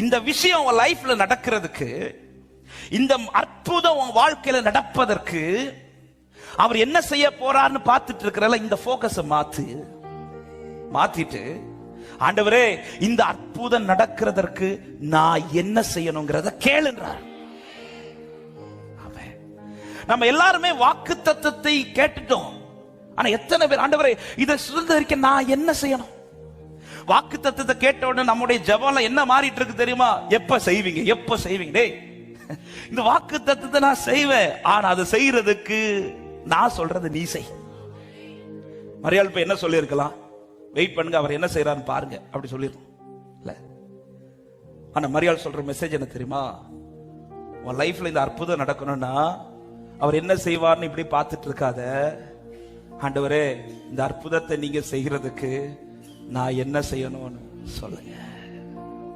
இந்த விஷயம் உன் லைஃப்ல நடக்கிறதுக்கு, இந்த அற்புதம் உன் வாழ்க்கையில நடப்பதற்கு அவர் என்ன செய்ய போறார்னு பார்த்துட்டு இருக்கிறல, இந்த போக்கஸை மாத்திட்டு ஆண்டவரே இந்த அற்புதம் நடக்கிறதற்கு நான் என்ன செய்யணுங்கிறத கேளுன்றார். நம்ம எல்லாருமே வாக்குத்தத்தத்தை கேட்டுட்டோம். ஆனா எத்தனை பேர் ஆண்டவரே இதை சுதந்திரிக்க நான் என்ன செய்யணும்? வாக்குத்தத்தத்தை கேட்ட உடனே நம்முடைய ஜெபம் என்ன மாறிட்டு இருக்கு தெரியுமா? எப்ப செய்வீங்க? டேய், இந்த வாக்குத்தத்தத்தை நான் செய்வேன், ஆனா அதை செய்யறதுக்கு நான் சொல்றது நீ செய். மரியாள் இப்ப என்ன சொல்லி இருக்கலாம்? வெயிட் பண்ணுங்க, அவர் என்ன செய்யறாருன்னு பாருங்க அப்படி சொல்லிருக்கோம் இல்ல. ஆனா மரியாள் சொல்ற மெசேஜ் என்ன தெரியுமா? உன் லைஃப்ல இந்த அற்புதம் நடக்கணும்னா அவர் என்ன செய்வார்னு இப்படி பார்த்துட்டு இருக்காத. ஆண்டவரே இந்த அற்புதத்தை நீங்க செய்யறதுக்கு நான் என்ன செய்யணும்னு சொல்லுங்க.